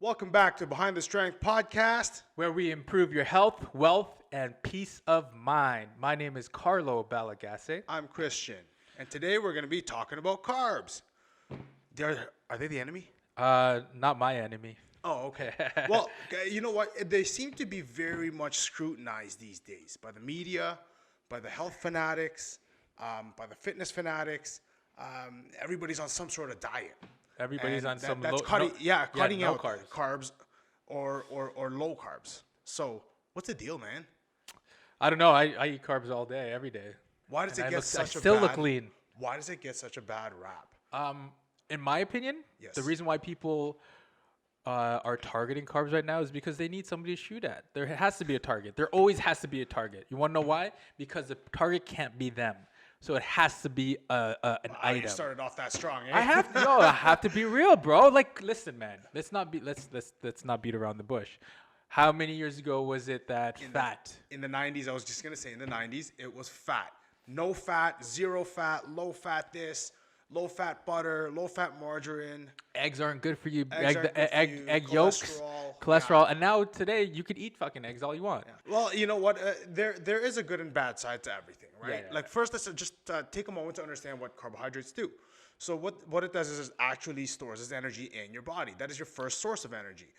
Welcome back to Behind the Strength podcast. Where we improve your health, wealth, and peace of mind. My name is Carlo Balagase. I'm Christian, and today we're going to be talking about carbs. Are they the enemy? Not my enemy. Oh, okay. Well, you know what? They seem to be very much scrutinized these days by the media, by the health fanatics, by the fitness fanatics. Everybody's on some sort of diet. Everybody's on some cutting no out carbs or low carbs. So what's the deal, man? I don't know. I eat carbs all day, every day. Why does it get such a still look lean. Why does it get such a bad rap? In my opinion, Yes. the reason why people are targeting carbs right now is because they need somebody to shoot at. There has to be a target. There always has to be a target. You want to know why? Because the target can't be them. So it has to be an item. You started off that strong, eh? I have to be real, bro. Like, listen, man. Let's not beat around the bush. How many years ago was it that In the 90s, I was just going to say in the 90s, it was fat. No fat, zero fat, low fat this, low fat butter, low fat margarine. Eggs aren't good for you. Egg yolks, cholesterol. Yeah. And now today you could eat fucking eggs all you want. Yeah. Well, you know what? There is a good and bad side to everything, right? Yeah. First, let's just take a moment to understand what carbohydrates do. So what it does is it actually stores as energy in your body. That is your first source of energy.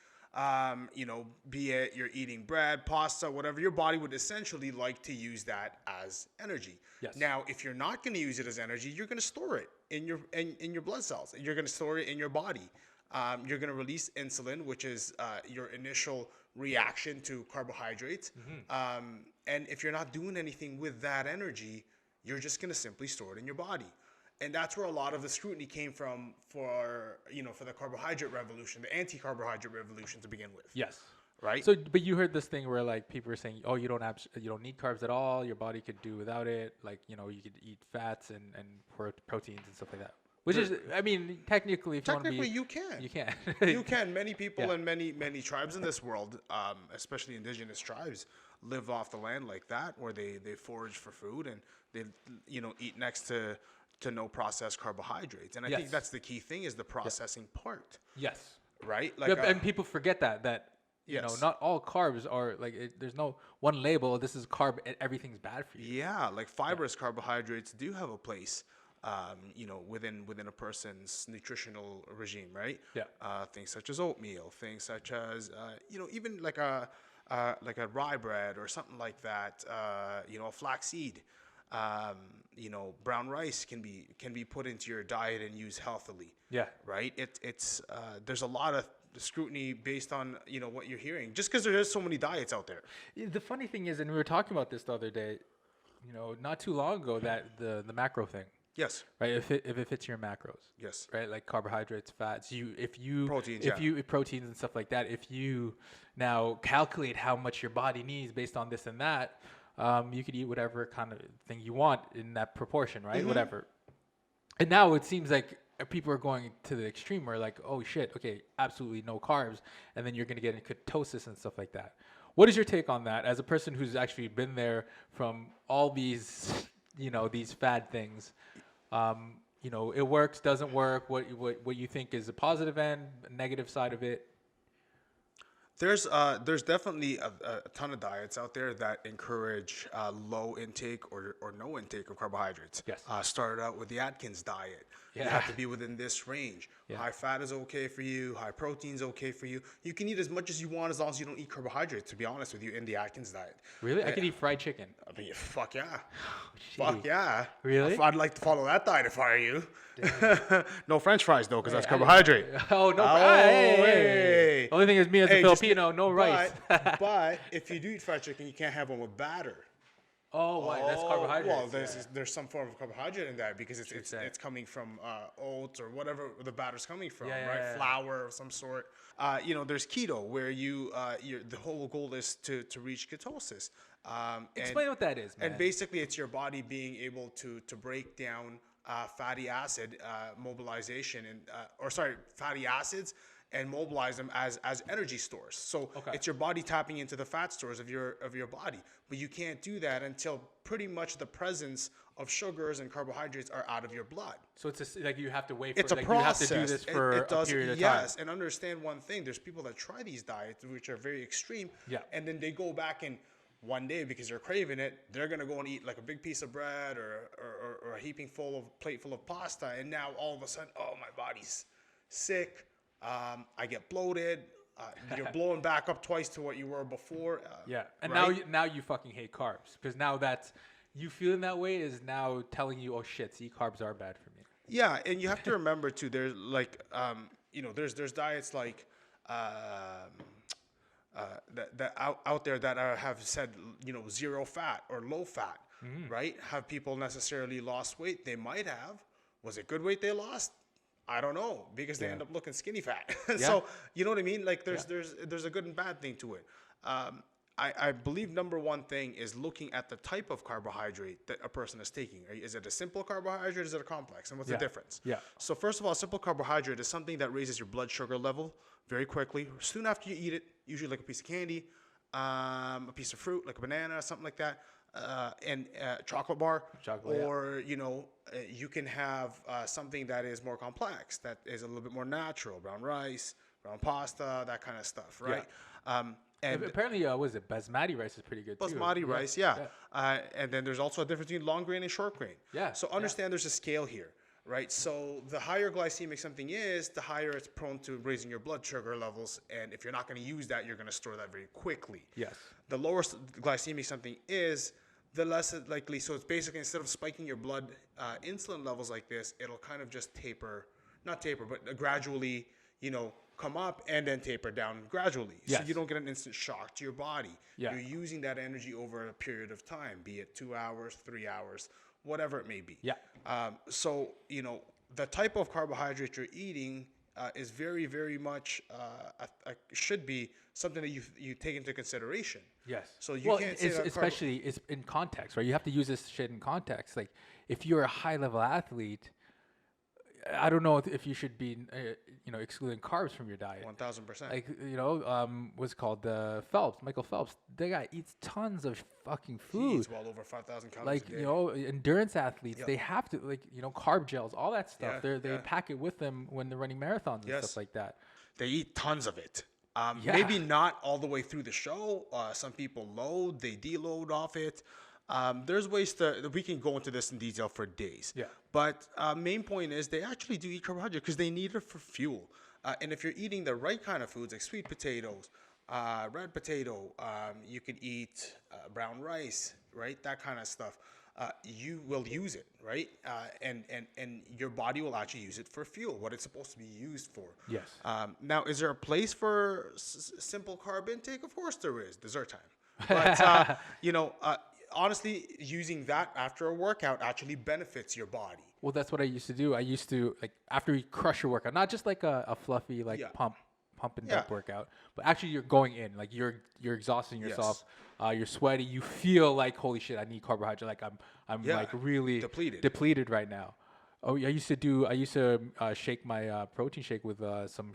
Be it you're eating bread, pasta, whatever, your body would essentially like to use that as energy. Yes. Now, if you're not going to use it as energy, you're going to store it in your blood cells. You're going to store it in your body. You're going to release insulin, which is your initial reaction to carbohydrates. Mm-hmm. And if you're not doing anything with that energy, you're just going to simply store it in your body. And that's where a lot of the scrutiny came from for the carbohydrate revolution, the anti-carbohydrate revolution to begin with. Yes. Right. So, but you heard this thing where like people are saying, oh, you don't need carbs at all. Your body could do without it. Like, you could eat fats and proteins and stuff like that. Which is, I mean, technically, if you can. You can. You can. Many people and many tribes in this world, especially indigenous tribes, live off the land like that, where they forage for food and they eat next to no processed carbohydrates. And I think that's the key thing is the processing part. Yes. Right? And people forget that not all carbs are there's no one label, this is carb, everything's bad for you. Yeah, like fibrous carbohydrates do have a place within a person's nutritional regime, right? Yeah. Things such as oatmeal, things such as even like a rye bread or something like that, a flaxseed. Brown rice can be put into your diet and used healthily. Yeah. Right. It's there's a lot of scrutiny based on what you're hearing, just because there is so many diets out there. The funny thing is, and we were talking about this the other day, not too long ago, that the macro thing. Yes. Right. If it fits your macros. Yes. Right. Like carbohydrates, fats. Proteins and stuff like that. If you now calculate how much your body needs based on this and that. You could eat whatever kind of thing you want in that proportion, right? Mm-hmm. Whatever. And now it seems like people are going to the extreme where like, oh shit, okay, absolutely no carbs. And then you're going to get in ketosis and stuff like that. What is your take on that as a person who's actually been there from all these, these fad things? It works, doesn't work. What you think is a positive end, negative side of it? There's definitely a ton of diets out there that encourage low intake or no intake of carbohydrates. Yes. Started out with the Atkins diet. Yeah. You have to be within this range. Yeah. High fat is okay for you. High protein is okay for you. You can eat as much as you want as long as you don't eat carbohydrates, to be honest with you, in the Atkins diet. Really? I could eat fried chicken. I mean, fuck yeah. Oh, fuck yeah. Really? I'd like to follow that diet if I were you. No French fries, though, because that's carbohydrate. No. Hey. The only thing is me as a Filipino, no rice. But if you do eat fried chicken, you can't have one with batter. Oh, why? That's carbohydrates. Well, there's some form of carbohydrate in that because it's coming from oats or whatever the batter's coming from, right? Yeah. Flour of some sort. There's keto where the whole goal is to reach ketosis. Explain what that is, man. And basically, it's your body being able to break down fatty acid mobilization fatty acids and mobilize them as energy stores. So it's your body tapping into the fat stores of your body. But you can't do that until pretty much the presence of sugars and carbohydrates are out of your blood. So it's like you have to wait for It's a like process. You have to do this for a period of time. Yes, and understand one thing. There's people that try these diets, which are very extreme, and then they go back and one day, because they're craving it, they're going to go and eat like a big piece of bread or a plate full of pasta. And now all of a sudden, oh, my body's sick. I get bloated. You're blowing back up twice to what you were before. And right? now you fucking hate carbs, because now that's you feeling that way is now telling you, oh shit, see, carbs are bad for me. Yeah, and you have to remember too. There's like there's diets like that out there that have said zero fat or low fat, right? Have people necessarily lost weight? They might have. Was it good weight they lost? I don't know, because they end up looking skinny fat. So you know what I mean? Like there's a good and bad thing to it. I believe number one thing is looking at the type of carbohydrate that a person is taking. Is it a simple carbohydrate? Is it a complex? And what's the difference? So first of all, simple carbohydrate is something that raises your blood sugar level very quickly. Soon after you eat it, usually like a piece of candy, a piece of fruit, like a banana, something like that, and chocolate bar. Or, you can have something that is more complex, that is a little bit more natural, brown rice, brown pasta, that kind of stuff, right? And apparently, was it basmati rice is pretty good too. Basmati rice, and then there's also a difference between long grain and short grain. So understand there's a scale here, right? So the higher glycemic something is, the higher it's prone to raising your blood sugar levels. And if you're not going to use that, you're going to store that very quickly. The lower glycemic something is, the less likely. So it's basically, instead of spiking your blood insulin levels like this, it'll kind of just not taper, but gradually, come up and then taper down gradually. So you don't get an instant shock to your body. You're using that energy over a period of time, be it 2 hours, 3 hours, whatever it may be. So, the type of carbohydrate you're eating is very, very much should be something that you take into consideration. So you can't say that especially it's in context, right? You have to use this shit in context. Like if you're a high level athlete, I don't know if you should be, excluding carbs from your diet. 1,000%. Like, what's it called? Michael Phelps. The guy eats tons of fucking food. He eats well over 5,000 calories a day. Endurance athletes, they have to, carb gels, all that stuff. They pack it with them when they're running marathons and stuff like that. They eat tons of it. Maybe not all the way through the show. Some people load, they deload off it. There's ways we can go into this in detail for days. But main point is they actually do eat carbohydrate because they need it for fuel. And if you're eating the right kind of foods like sweet potatoes, red potato, you could eat brown rice, right? That kind of stuff. You will use it, right? And your body will actually use it for fuel, what it's supposed to be used for. Now, is there a place for simple carb intake? Of course there is. Dessert time. But, honestly, using that after a workout actually benefits your body. Well, that's what I used to do. I used to, after you crush your workout, not just like a fluffy pump and dump workout, but actually you're going in, like you're exhausting yourself. You're sweaty. You feel like, holy shit, I need carbohydrate. Like I'm like really depleted right now. Oh, I used to shake my protein shake with some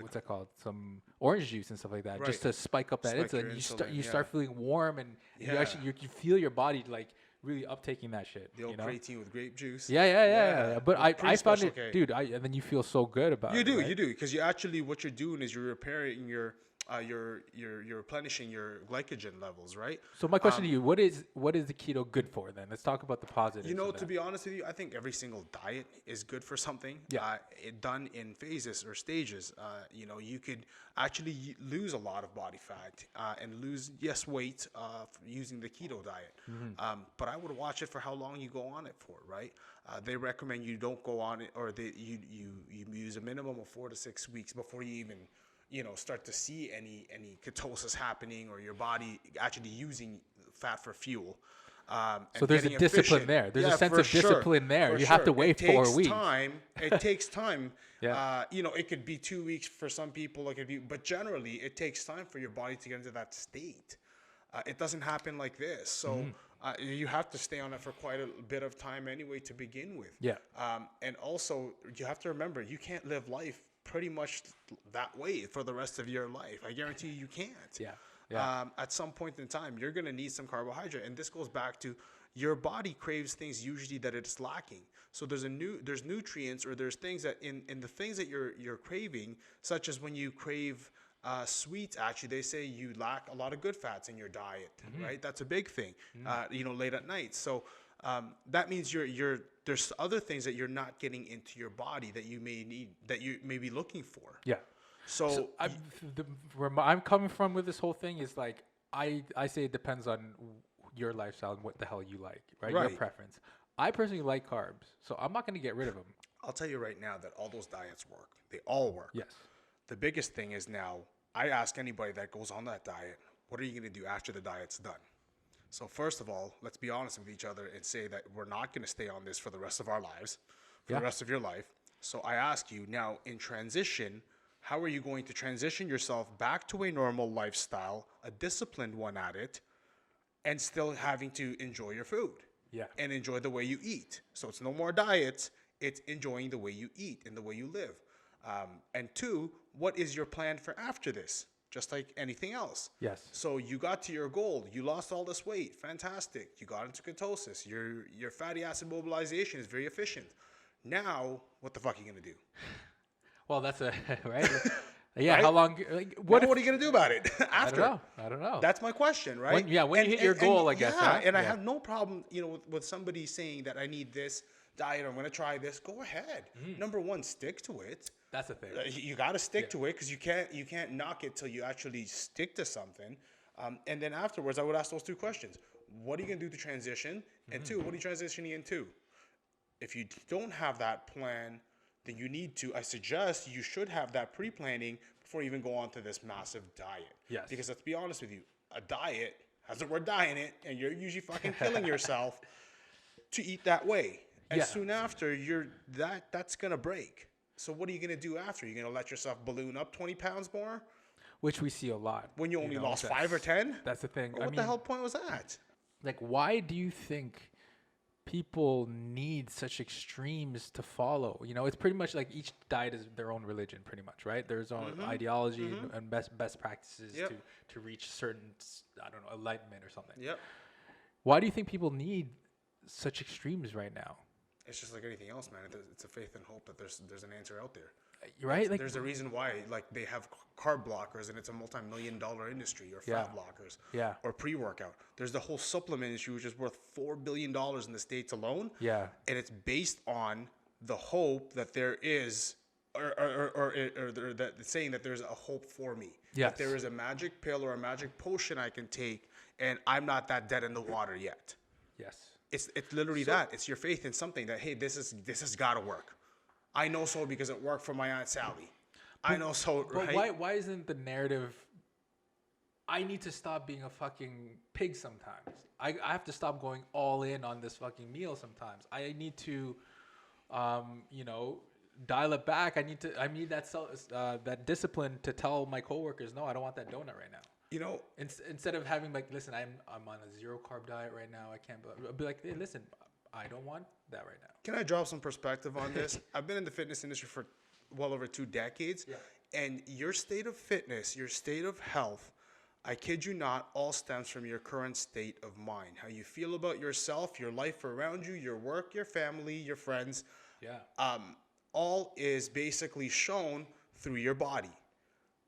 what's that called? Some orange juice and stuff like that, just to spike up that insulin. You start feeling warm, and you feel your body like really uptaking that shit. The old creatine with grape juice. But I found it, dude. And then you feel so good about it. You do, because what you're doing is you're repairing you're replenishing your glycogen levels, right? So my question to you, what is the keto good for then? Let's talk about the positives. To be honest with you, I think every single diet is good for something. Done in phases or stages. You could actually lose a lot of body fat and lose weight using the keto diet. But I would watch it for how long you go on it for, right? They recommend you don't go on it, or you use a minimum of 4 to 6 weeks before you even start to see any ketosis happening, or your body actually using fat for fuel. So there's a discipline there. There's a sense of discipline there. You have to wait 4 weeks. It takes time. It could be 2 weeks for some people. But generally, it takes time for your body to get into that state. It doesn't happen like this. So you have to stay on it for quite a bit of time anyway to begin with. And also, you have to remember, you can't live life pretty much that way for the rest of your life. I guarantee you can't. At some point in time, you're going to need some carbohydrate. And this goes back to, your body craves things usually that it's lacking. So there's nutrients, or there's things that in the things that you're craving, such as when you crave sweets. Actually, they say you lack a lot of good fats in your diet, right? That's a big thing. Late at night. So that means there's other things that you're not getting into your body that you may need, that you may be looking for. Yeah. So where I'm coming from with this whole thing is like, I say it depends on your lifestyle and what the hell you like, right? Your preference. I personally like carbs, so I'm not going to get rid of them. I'll tell you right now that all those diets work. They all work. Yes. The biggest thing is now, I ask anybody that goes on that diet, what are you going to do after the diet's done? So first of all, let's be honest with each other and say that we're not going to stay on this for the rest of our lives, for the rest of your life. So I ask you now, in transition, how are you going to transition yourself back to a normal lifestyle, a disciplined one at it, and still having to enjoy your food? Yeah. And enjoy the way you eat. So it's no more diets. It's enjoying the way you eat and the way you live. And two, what is your plan for after this? Just like anything else. Yes. So you got to your goal. You lost all this weight. Fantastic. You got into ketosis. Your fatty acid mobilization is very efficient. Now, what the fuck are you going to do? Well, that's right. Yeah. Right? How long? Like, what are you going to do about it after? I don't know. That's my question, right? When you hit your goal, I guess. Yeah, and I have no problem, with somebody saying that I need this diet, or I'm going to try this. Go ahead. Number one, stick to it. That's the thing. You got to stick to it, because you can't knock it till you actually stick to something. And then afterwards, I would ask those two questions: what are you going to do to transition? And two, what are you transitioning into? If you don't have that plan, then I suggest you should have that pre-planning before you even go on to this massive diet. Yes. Because let's be honest with you, a diet has the word die in it, and you're usually fucking killing yourself to eat that way. And soon after, that's going to break. So what are you going to do after? You're going to let yourself balloon up 20 pounds more? Which we see a lot. When you only lost 5 or 10? That's the thing. What the hell point was that? Like, why do you think people need such extremes to follow? It's pretty much like each diet is their own religion, pretty much, right? There's own ideology and best practices to reach certain, enlightenment or something. Yep. Why do you think people need such extremes right now? It's just like anything else, man. It's a faith and hope that there's an answer out there. Right? Like, there's a reason why, like, they have carb blockers, and it's a multi-million-dollar industry, or fat blockers, or pre-workout. There's the whole supplement industry, which is worth $4 billion in the States alone. Yeah. And it's based on the hope that there is, or that saying that there's a hope for me. Yes. That there is a magic pill or a magic potion I can take, and I'm not that dead in the water yet. Yes. It's literally that. It's your faith in something that, hey, this has got to work. I know so because it worked for my Aunt Sally. I know so, right? But why isn't the narrative, I need to stop being a fucking pig sometimes. I have to stop going all in on this fucking meal sometimes. I need to, dial it back. I need that discipline to tell my coworkers, no, I don't want that donut right now. Instead of having like, listen, I'm on a 0 carb diet right now. I can't. I'll be like, hey, listen, I don't want that right now. Can I drop some perspective on this? I've been in the fitness industry for well over 2 decades, and your state of fitness, your state of health, I kid you not, all stems from your current state of mind. How you feel about yourself, your life around you, your work, your family, your friends. Yeah. All is basically shown through your body.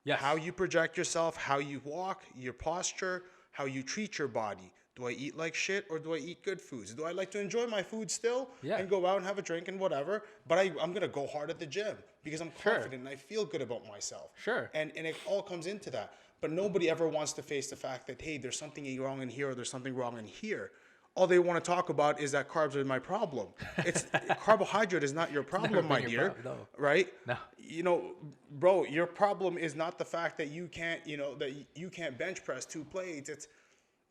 Yes. How you project yourself, how you walk, your posture, how you treat your body. Do I eat like shit, or do I eat good foods? Do I like to enjoy my food still and go out and have a drink and whatever? But I'm going to go hard at the gym because I'm confident and I feel good about myself. Sure. And it all comes into that. But nobody ever wants to face the fact that, hey, there's something wrong in here, or there's something wrong in here. All they want to talk about is that carbs are my problem. It's carbohydrate is not your problem, my dear. No. Right? No. Bro, your problem is not the fact that you can't bench press 2 plates.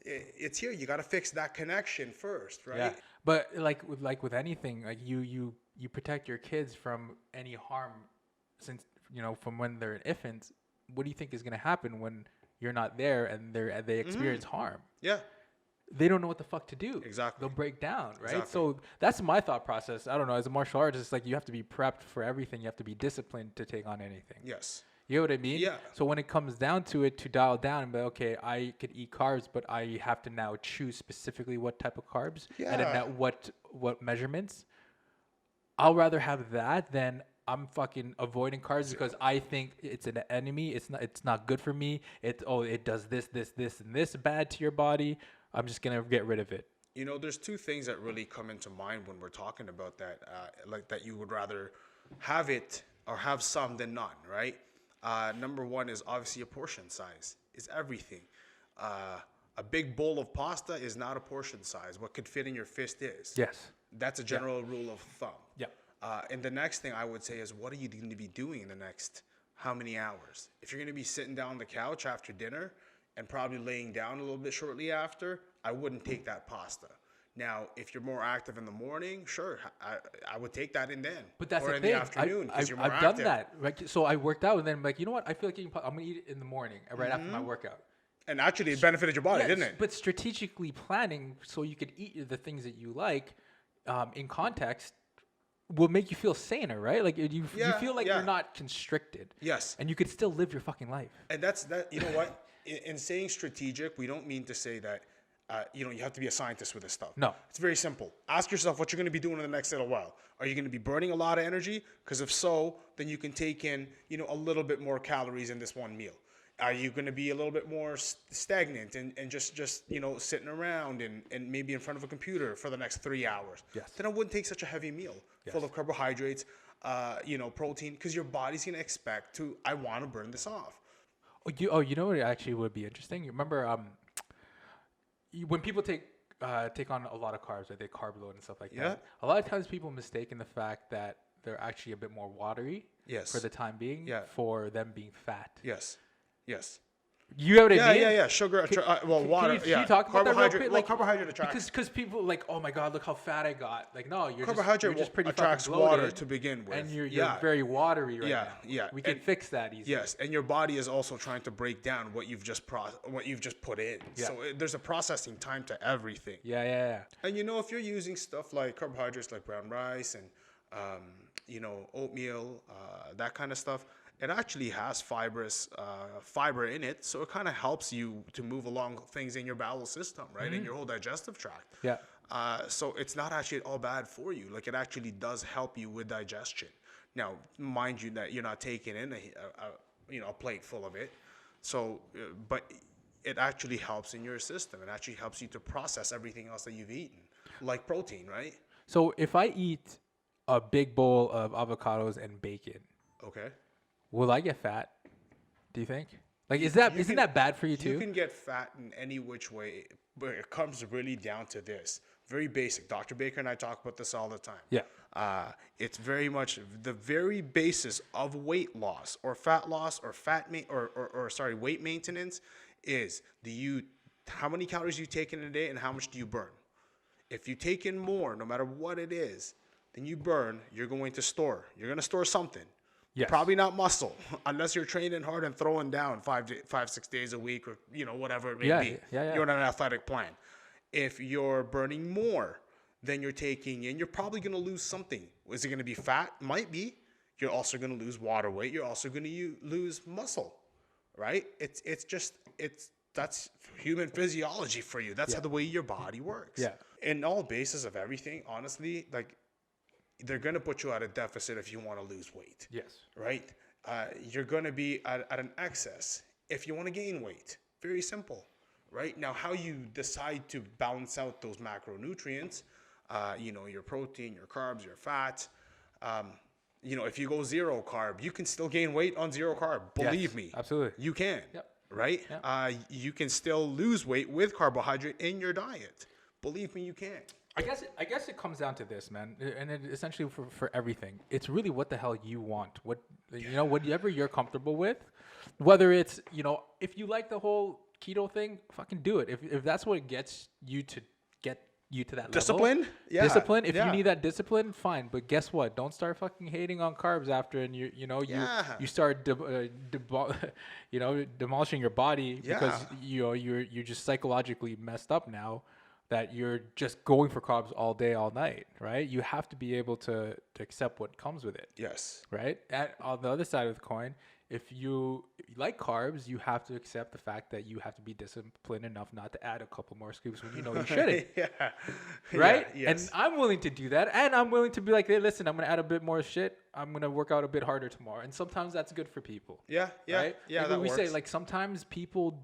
It's here. You got to fix that connection first, right? Yeah. But like with anything, like you protect your kids from any harm, since from when they're infants. What do you think is going to happen when you're not there and they experience harm? Yeah. They don't know what the fuck to do. Exactly. They'll break down, right? Exactly. So that's my thought process. I don't know. As a martial artist, it's like you have to be prepped for everything. You have to be disciplined to take on anything. Yes. You know what I mean? Yeah. So when it comes down to it, to dial down and be okay, I could eat carbs, but I have to now choose specifically what type of carbs and then Yeah. what measurements. I'll rather have that than I'm fucking avoiding carbs because I think it's an enemy. It's not good for me. It does this, and this bad to your body. I'm just gonna get rid of it. You know, there's two things that really come into mind when we're talking about that, like that you would rather have it or have some than none, right? Number one is obviously a portion size is everything. A big bowl of pasta is not a portion size. What could fit in your fist is. Yes. That's a general rule of thumb. Yeah. And the next thing I would say is, what are you going to be doing in the next how many hours? If you're going to be sitting down on the couch after dinner and probably laying down a little bit shortly after, I wouldn't take that pasta. Now, if you're more active in the morning, sure, I would take that in then. But that's or the in thing. the afternoon because you're more I've active. done that. Right? So I worked out and then I'm like, you know what? I feel like I'm gonna eat it in the morning, right after my workout. And actually, it benefited your body, Yes, didn't it? But strategically planning so you could eat the things that you like, in context, will make you feel saner, right? Like you feel like you're not constricted. Yes. And you could still live your fucking life. And that's that. You know what? In saying strategic, we don't mean to say that. You have to be a scientist with this stuff. No. It's very simple. Ask yourself what you're going to be doing in the next little while. Are you going to be burning a lot of energy? Because if so, then you can take in, a little bit more calories in this one meal. Are you going to be a little bit more stagnant and just sitting around and maybe in front of a computer for the next 3 hours? Yes. Then I wouldn't take such a heavy meal full of carbohydrates, protein, because your body's going to expect I want to burn this off. You know what actually would be interesting? You remember when people take on a lot of carbs, right? They carb load and stuff like that. A lot of times people mistake in the fact that they're actually a bit more watery for the time being for them being fat. Yes. You know what I mean? Yeah. Sugar, water. Can you talk about that real quick? Like, carbohydrate attracts. Because people like, oh my god, look how fat I got. Like, no, you're carbohydrate just pretty attracts fucking bloated, water to begin with, and you're very watery right now. Yeah. We can fix that easily. Yes, and your body is also trying to break down what you've just put in. Yeah. So there's a processing time to everything. Yeah. And if you're using stuff like carbohydrates like brown rice and oatmeal, that kind of stuff, it actually has fiber in it, so it kind of helps you to move along things in your bowel system, right, in your whole digestive tract. Yeah. So it's not actually all bad for you. Like, it actually does help you with digestion. Now, mind you that you're not taking in a plate full of it. So, but it actually helps in your system. It actually helps you to process everything else that you've eaten, like protein, right? So if I eat a big bowl of avocados and bacon, okay, will I get fat? Do you think? Like, isn't that bad for you too? You can get fat in any which way, but it comes really down to this. Very basic. Dr. Baker and I talk about this all the time. Yeah. It's very much the very basis of weight loss or fat loss or weight maintenance is how many calories you take in a day and how much do you burn. If you take in more, no matter what it is, then you burn, you're going to store. You're going to store something. Yes. Probably not muscle, unless you're training hard and throwing down 5-6 days a week, or whatever it may be. Yeah. You're on an athletic plan. If you're burning more than you're taking in, you're probably going to lose something. Is it going to be fat? Might be. You're also going to lose water weight. You're also going to lose muscle, right? That's human physiology for you. That's how the way your body works. Yeah. In all basis of everything, honestly, like, they're going to put you at a deficit if you want to lose weight. Yes. Right? You're going to be at an excess if you want to gain weight. Very simple. Right? Now, how you decide to balance out those macronutrients, your protein, your carbs, your fats, if you go zero carb, you can still gain weight on zero carb. Believe me. Absolutely. You can. Yep. Right? Yep. You can still lose weight with carbohydrate in your diet. Believe me, you can. I guess it comes down to this, man, and it essentially for everything, it's really what the hell you want. Whatever you're comfortable with, whether it's if you like the whole keto thing, fucking do it. If that's what gets you to that discipline, level, discipline. If you need that discipline, fine. But guess what? Don't start fucking hating on carbs after, and you start demolishing your body because you're just psychologically messed up now. that you're just going for carbs all day, all night, right? You have to be able to accept what comes with it. Yes. Right? And on the other side of the coin, if you like carbs, you have to accept the fact that you have to be disciplined enough not to add a couple more scoops when you know you shouldn't. Yeah. Right? Yeah, yes. And I'm willing to do that. And I'm willing to be like, hey, listen, I'm going to add a bit more shit. I'm going to work out a bit harder tomorrow. And sometimes that's good for people. Yeah. Yeah. Right? Yeah. Like that we works. say, like, sometimes people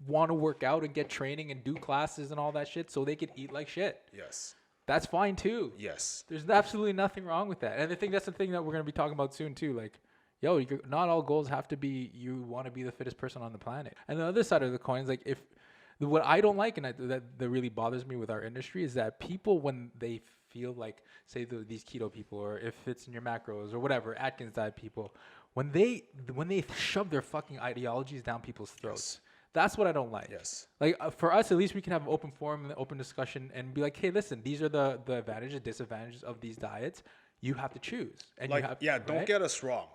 want to work out and get training and do classes and all that shit so they can eat like shit. Yes. That's fine too. Yes. There's absolutely nothing wrong with that. And I think that's the thing that we're going to be talking about soon too. Like, yo, not all goals have to be you want to be the fittest person on the planet. And the other side of the coin is like, what I don't like and that really bothers me with our industry is that people, when they feel like, say these keto people, or if it's in your macros or whatever, Atkins diet people, when they shove their fucking ideologies down people's throats. Yes. That's what I don't like. Yes. Like for us, at least we can have an open forum and open discussion and be like, hey, listen, these are the advantages, disadvantages of these diets. You have to choose. And like, you have, don't right? get us wrong.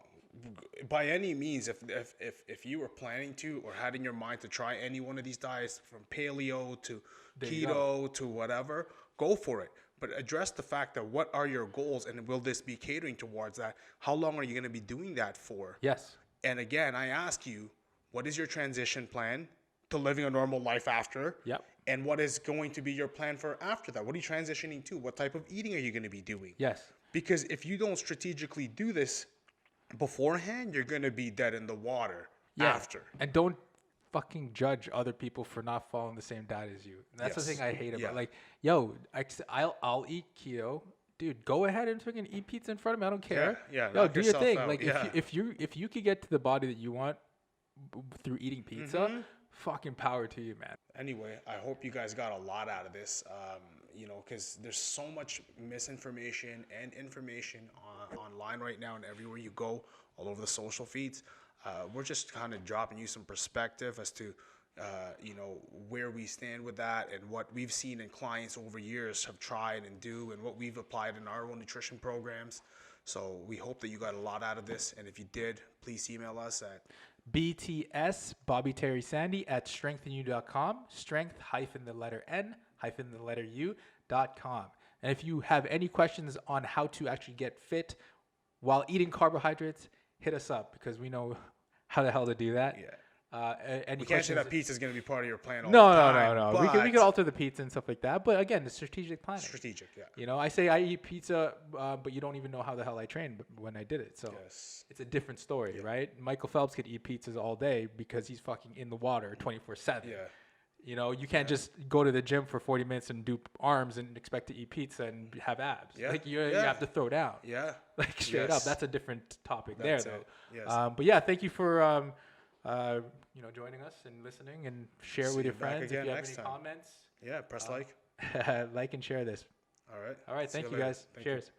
By any means, if you were planning to or had in your mind to try any one of these diets, from paleo to keto to whatever, go for it. But address the fact that what are your goals, and will this be catering towards that? How long are you going to be doing that for? Yes. And again, I ask you, what is your transition plan to living a normal life after? Yep. And what is going to be your plan for after that? What are you transitioning to? What type of eating are you going to be doing? Yes. Because if you don't strategically do this beforehand, you're going to be dead in the water after. And don't fucking judge other people for not following the same diet as you. And that's the thing I hate about like, yo, I'll eat keto. Dude, go ahead and fucking eat pizza in front of me. I don't care. Yeah. Yo, do your thing. Out. Like if you could get to the body that you want through eating pizza, fucking power to you, man. Anyway, I hope you guys got a lot out of this, because there's so much misinformation and information online right now, and everywhere you go, all over the social feeds. We're just kind of dropping you some perspective as to, where we stand with that and what we've seen in clients over years have tried and do, and what we've applied in our own nutrition programs. So we hope that you got a lot out of this, and if you did, please email us at BTS Bobby Terry Sandy at strengthinu.com, strength-n-u.com. And if you have any questions on how to actually get fit while eating carbohydrates, hit us up because we know how the hell to do that. Yeah. Any we can't say questions? that pizza is going to be part of your plan all No, the time. no. We can alter the pizza and stuff like that. But again, the strategic planning. Strategic, yeah. You know, I say I eat pizza, but you don't even know how the hell I trained when I did it. So it's a different story, right? Michael Phelps could eat pizzas all day because he's fucking in the water 24/7. Yeah. You know, you can't just go to the gym for 40 minutes and do arms and expect to eat pizza and have abs. Yeah. Like you have to throw down. Yeah. Like straight up. That's a different topic there, though. Yes. But yeah, thank you for joining us and listening, and share with your friends if you have any comments. Yeah, press like. Like and share this. All right. All right. Thank you guys. Cheers.